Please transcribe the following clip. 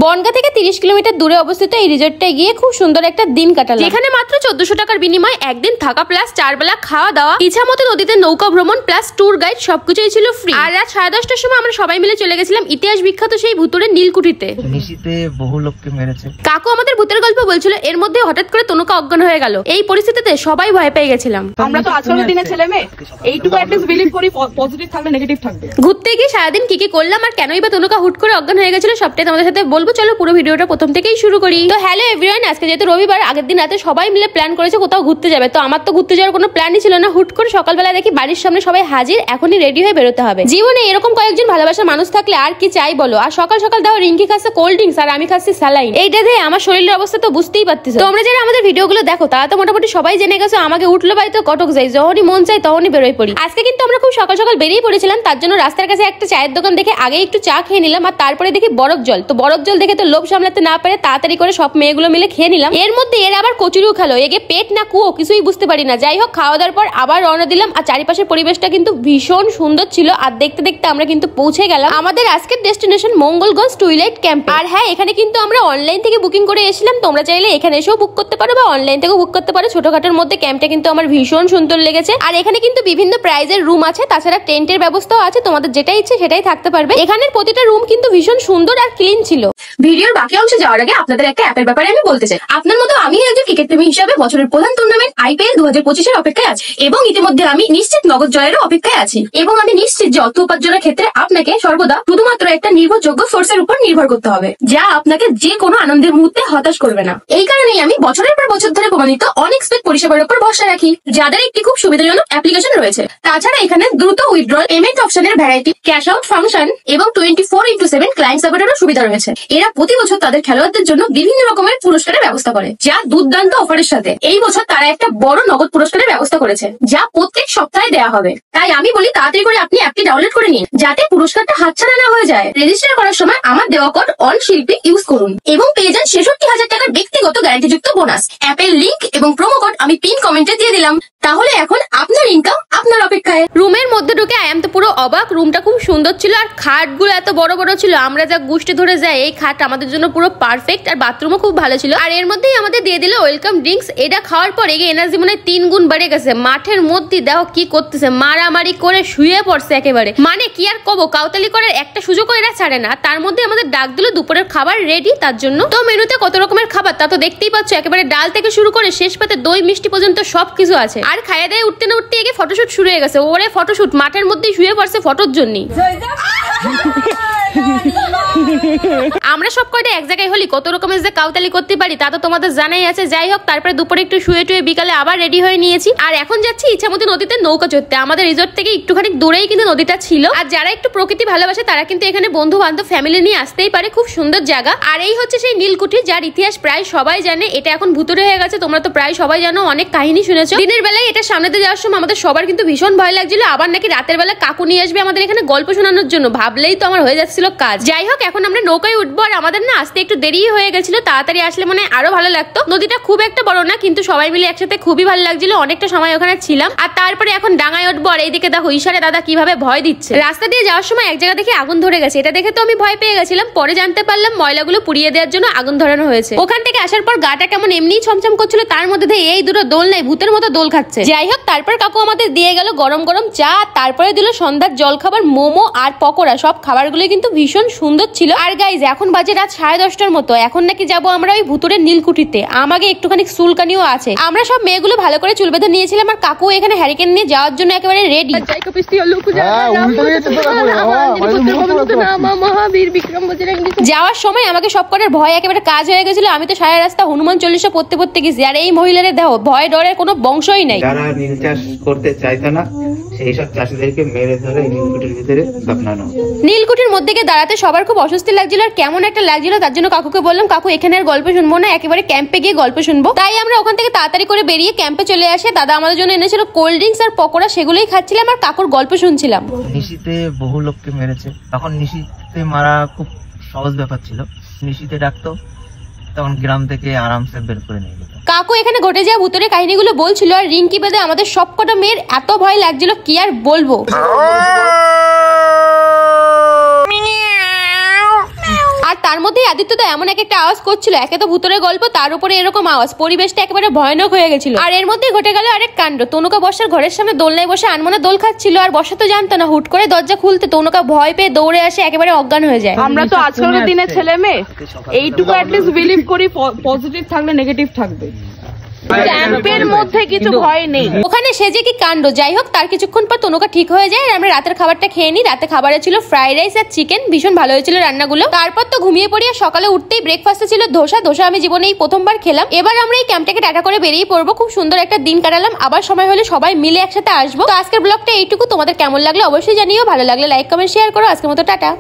বনগাঁ থেকে 30 কিলোমিটার দূরে অবস্থিত এই রিসোর্টে গিয়ে খুব সুন্দর একটা দিন কাটালাম, যেখানে মাত্র 1400 টাকার বিনিময়ে একদিন থাকা প্লাস 4 বেলা খাওয়া দাওয়া, ইচ্ছা মতো নদীতে নৌকা ভ্রমণ প্লাস ট্যুর গাইড সবকিছুই ছিল ফ্রি। আর রাত 10:30টার সময় আমরা সবাই মিলে চলে গেছিলাম ইতিহাস বিখ্যাত সেই ভুতুড়ে নীলকুঠিতে। নিশিতে বহু লোককে মেরেছে। কাকু আমাদের ভূতের গল্প বলছিল, এর মধ্যে হঠাৎ করে তনুকা অজ্ঞান হয়ে গেল। এই পরিস্থিতিতে সবাই ভয় পেয়ে গেছিলাম। আমরা তো আজকালের দিনে ছেলে মেয়ে এইটুকু অ্যাটলিস্ট বিলিভ করি, পজিটিভ থাকলে নেগেটিভ থাকবে। ঘুরতে গিয়ে সারাদিন কি কি করলাম আর কেনই বা তনুকা হুট করে অজ্ঞান হয়ে গেছিল সবটাই তোমাদের সাথে বলবো। চলো পুরো ভিডিওটা প্রথম থেকেই শুরু করি। তো হ্যালো এভরিওয়ান, আজকে যেহেতু রবিবার, আগের দিন রাতে সবাই মিলে প্ল্যান করেছে কোথাও ঘুরতে যাবে। তো আমার তো ঘুরতে যাওয়ার কোনো প্ল্যানই ছিল না। হুট করে সকালবেলা দেখি বাড়ির সামনে সবাই হাজির, এখনই রেডি হয়ে বেরোতে হবে। জীবনে এরকম কয়েকজন ভালোবাসার মানুষ থাকলে আর কি চাই বলো। আর সকাল সকাল দাও রিঙ্কি খাচ্ছে কোল্ড ড্রিঙ্কস আর আমি খাচ্ছি স্যালাইন। এইটা দিয়ে আমার শরীরের অবস্থা তো বুঝতেই পারতেছো। তোমরা যারা আমাদের ভিডিওগুলো দেখো তারা তো মোটামুটি সবাই জেনে গেছো আমাকে উঠলো বাই তো কটক যাই, যখনই মন চাই তখনই বেরোয় পড়ি। আজকে কিন্তু আমরা খুব সকাল সকাল বেরিয়ে পড়েছিলাম, তার জন্য রাস্তার কাছে একটা চায়ের দোকান দেখে আগে একটু চা খেয়ে নিলাম। আর তারপরে দেখি বরফ জল, তো বরফ জল দেখে তো লোভ সামলাতে না পারে তাড়াতাড়ি করে সব মেয়েগুলো মিলে খেয়ে নিলাম। এর মধ্যে এর আবার কচুরিও খেলো, এগে পেট না কুয়ো কিছুই বুঝতে পারি না। যাই হোক, খাওয়া দাওয়ার পর আবার রওনা দিলাম। আর চারিপাশের পরিবেশটা কিন্তু ভীষণ সুন্দর ছিল। আর দেখতে দেখতে আমরা কিন্তু পৌঁছে গেলাম আমাদের আজকের ডেস্টিনেশন মঙ্গলগঞ্জ টুইলাইট ক্যাম্প। আর হ্যাঁ, এখানে কিন্তু আমরা অনলাইন থেকে বুকিং করে এসেছিলাম। তোমরা চাইলে এখানে এসেও বুক করতে পারো বা অনলাইন থেকেও বুক করতে পারো। ছোটখাটোর মধ্যে ক্যাম্পটা কিন্তু আমার ভীষণ সুন্দর লেগেছে। আর এখানে কিন্তু বিভিন্ন প্রাইজের রুম আছে, তাছাড়া টেন্টের ব্যবস্থাও আছে। তোমাদের যেটা ইচ্ছে সেটাই থাকতে পারবে। এখানের প্রতিটা রুম কিন্তু ভীষণ সুন্দর আর ক্লিন ছিল। ভিডিওর বাকি অংশে যাওয়ার আগে আপনাদের একটা অ্যাপের ব্যাপারে আমি বলতে চাই। আপনার মতো আমি একজন ক্রিকেট প্রেমী হিসাবে বছরের প্রধান টুর্নামেন্ট IPL 2025 অপেক্ষায় আছি এবং ইতিমধ্যে আমি নিশ্চিত নগদ জয়েরও অপেক্ষায় আছি। এবং আমি নিশ্চিত যে অর্থ উপার্জনের ক্ষেত্রে আপনাকে সর্বদা শুধুমাত্র একটা নির্ভরযোগ্য সোর্সের উপর নির্ভর করতে হবে, যা আপনাকে যে কোনো আনন্দের মুহূর্তে হতাশ করবে না। এই কারণেই আমি বছরের পর বছর ধরে প্রমাণিত অনএক্সপেক্ট পরিষেবার উপর ভরসা রাখি, যাদের একটি খুব সুবিধাজনক অ্যাপ্লিকেশন রয়েছে। তাছাড়া এখানে দ্রুত উইথড্রল, পেমেন্ট অপশনের ভ্যারাইটি, ক্যাশ আউট ফাংশন এবং 24/7 ক্লায়েন্ট সাপোর্টেরও সুবিধা রয়েছে। এরা প্রতি বছর তাদের খেলোয়াড়দের জন্য বিভিন্ন রকমের পুরস্কারের ব্যবস্থা করে, যা দুর্দান্ত অফারের সাথে। এই বছর তারা একটা বড় নগদ পুরস্কারের ব্যবস্থা করেছে, যা প্রত্যেক সপ্তাহে দেওয়া হবে। তাই আমি বলি তাড়াতাড়ি করে আপনি অ্যাপটি ডাউনলোড করে নিন, যাতে পুরস্কারটা হাতছাড়া না হয়ে যায়। রেজিস্টার করার সময় আমার দেওয়া কোড অন শিল্পী ইউজ করুন এবং পেয়ে যান 66,000 টাকার ব্যক্তিগত গ্যারান্টিযুক্ত বোনাস। অ্যাপের লিংক এবং প্রোমো কোড আমি পিন কমেন্টে দিয়ে দিলাম। তাহলে এখন আপনার ইনকাম আপনার অপেক্ষায়। রুমের মধ্যে ঢুকে আই এম তো পুরো অবাক। রুমটা খুব সুন্দর ছিল আর খাটগুলো এত বড় বড় ছিল, আমরা যা গুষ্টে ধরে যাই এই খাট আমাদের জন্য পুরো পারফেক্ট। আর বাথরুমও খুব ভালো ছিল। আর এর মধ্যেই আমাদের দিয়ে দিল ওয়েলকাম ড্রিঙ্কস। এটা খাওয়ার পর এনার্জি মনে 3 গুণ বেড়ে গেছে। মাঠের মধ্যে দেখো কি করতেছে, মারামারি করে শুয়ে পড়ছে একেবারে। মানে কি আর কব, কাউতালি করার একটা সুযোগও এরা ছাড়ে না। তার মধ্যে আমাদের ডাক দিল দুপুরের খাবার রেডি তার জন্য। তো মেনুতে কত রকমের খাবার তা তো দেখতেই পাচ্ছ, একেবারে ডাল থেকে শুরু করে শেষ পাতে দই মিষ্টি পর্যন্ত সবকিছু আছে। আর খাইয়ে দেয় উঠতে না উঠতে এগে ফটোশুট শুরু হয়ে গেছে। ওরে ফটোশুট, মাঠের মধ্যেই শুয়ে পড়ছে ফটোর জন্য। আমরা সব কয়টা এক জায়গায় হলি কত রকমের যে কাউতালি করতে পারি তা তো তোমাদের জানাই আছে। যাই হোক, তারপরে দুপুরে একটু শুয়ে টুয়ে বিকালে আবার রেডি হয়ে নিয়েছি। আর এখন যাচ্ছি ইচ্ছামতি নদীতে নৌকা চড়তে। আমাদের রিসোর্ট থেকে একটুখানি দূরেই কিন্তু নদীটা ছিল। আর যারা একটু প্রকৃতি ভালোবাসে তারা কিন্তু এখানে বন্ধু বান্ধব ফ্যামিলি নিয়ে আসতেই পারে। খুব সুন্দর জায়গা। আর এই হচ্ছে সেই নীলকুঠি, যার ইতিহাস প্রায় সবাই জানে। এটা এখন ভুতুড়ে হয়ে গেছে, তোমরা তো প্রায় সবাই জানো, অনেক কাহিনী শুনেছো। দিনের বেলায় এটা সামনে দিয়ে যাওয়ার সময় আমাদের সবার কিন্তু ভীষণ ভয় লাগছিল। আবার নাকি রাতের বেলা কাকু নিয়ে আসবে আমাদের এখানে গল্প শোনানোর জন্য, ভাবলেই তো আমার হয়ে যাচ্ছিল কাজ। যাই হোক, এখন আমরা নৌকায় উঠবো। আর আমাদের না আসতে একটু দেরি হয়ে গেছিল, তাড়াতাড়ি আসলে মানে আরো ভালো লাগতো। নদীটা খুব একটা বড় না, কিন্তু সবাই মিলে একসাথে খুবই ভালো লাগছিল। অনেকটা সময় ওখানে ছিলাম। আর তারপরে এখন ডাঙায় উঠবো। আর এইদিকে দেখো ইশারে দাদা কিভাবে ভয় দিচ্ছে। রাস্তা দিয়ে যাওয়ার সময় এক জায়গা দেখে আগুন ধরে গেছে। এটা দেখে তো আমি ভয় পেয়ে গেছিলাম। পরে জানতে পারলাম ময়লাগুলো পুড়িয়ে দেওয়ার জন্য আগুন ধরানো হয়েছে। ওখান থেকে আসার পর গাটা কেমন এমনি ছমছম করছিল, তার মধ্যে দিয়ে এই দুটো দোল নাই ভূতের মতো দোল খাচ্ছে। যাই হোক, তারপর কাকু আমাদের দিয়ে গেল গরম গরম চা, তারপরে দিল সন্ধ্যার জল খাবার মোমো আর পকোড়া। সব খাবারগুলো কিন্তু ভীষণ সুন্দর ছিল। আর গাইজ এখন বাজে রাত 10:30টার মতো। এখন নাকি যাবো আমরা ওই ভুতুরের নীলকুঠিতে। আমাকে একটুখানি চুলকানিও আছে। আমরা সব মেয়েগুলো ভালো করে চুল বেঁধে নিয়েছিলাম। আর কাকু এখানে হ্যারিকেন নিয়ে যাওয়ার জন্য একেবারে রেডি। যাওয়ার সময় আমাকে সব কটার ভয় একেবারে কাজ হয়ে গেছিল। আমি তো সারা রাস্তা হনুমান চল্লিশা পড়তে পড়তে গেছি। আর এই মহিলাদের দেখো ভয় ডরের কোনো বংশই নাই। যারা নীল চাষ করতে চাইতো না সেই সব চাষিদেরকে মেরে ধরে নীলকুঠির ভিতরে দফনানো। নীলকুঠির মধ্যে গিয়ে দাঁড়াতে সবার খুব অস্বস্তি লাগছিল আর কেমন একটা লাগছিল। তার জন্য কাকুকে বললাম, কাকু এখানে আর গল্প শুনবো না, একেবারে ক্যাম্পে গিয়ে গল্প শুনবো। তাই আমরা ওখান থেকে তাড়াতাড়ি করে বেরিয়ে ক্যাম্পে চলে আসে। দাদা আমাদের জন্য এনেছিল কোল্ড ড্রিঙ্কস আর পকোড়া, সেগুলোই খাচ্ছিলাম আর কাকুর গল্প শুনছিলাম। নিশিতে বহু লোককে মেরেছে, তখন নিশিতে মারা খুব সহজ ব্যাপার ছিল। নিশিতে ডাকতো, তখন গ্রাম থেকে আরামসে বের করে নিয়ে যেত। কাকু এখানে ঘটে যাওয়া ভুতুরে কাহিনীগুলো বলছিল আর রিঙ্কি বেদে আমাদের সবকটা মেয়ের এত ভয় লাগছিল কি আর বলবো। আর তার মধ্যেই আদিত্য তো এমন একটা আওয়াজ করছিল, একে তো ভূতের গল্প, তার উপরে এরকম আওয়াজ, পরিবেশটা একেবারে ভয়ানক হয়ে গেছিল। আর এর মধ্যেই ঘটে গেল আরেক কাণ্ড। তনুকা বর্ষার ঘরের সামনে দোলনায় বসে আনমনে দোল খাচ্ছিল, আর বর্ষা তো জানতো না। হুট করে দরজা খুলতে তনুকা ভয় পেয়ে দৌড়ে আসে, একেবারে অজ্ঞান হয়ে যায়। আমরা তো আজকালকার দিনে ছেলে মেয়ে এইটুকু অ্যাটলিস্ট বিলিভ করি পজিটিভ থাকলে নেগেটিভ থাকবে, ক্যাম্পের মধ্যে কিছু ভয় নেই। ওখানে সে যে কি কাণ্ড। যাই হোক, তার কিছুক্ষণ পর তনুকা ঠিক হয়ে যায়, আর আমরা রাতের খাবারটা খেয়ে নিই। রাতে খাবারে ছিল ফ্রাইড রাইস আর চিকেন, ভীষণ ভালো হয়েছিল রান্নাগুলো। তারপর তো ঘুমিয়ে পড়ি, আর সকালে উঠতেই ব্রেকফাস্টে ছিল ধোসা আমি জীবনে এই প্রথমবার খেলাম। এবার আমরা এই ক্যাম্পটাকে টাটা করে বেরিয়ে পড়বো। খুব সুন্দর একটা দিন কাটালাম, আবার সময় হলে সবাই মিলে একসাথে আসবো। তো আজকের ব্লগটা এইটুকু। তোমাদের কেমন লাগলো অবশ্যই জানিও, ভালো লাগলে লাইক কমেন্ট শেয়ার করো। আজকের মতো টাটা।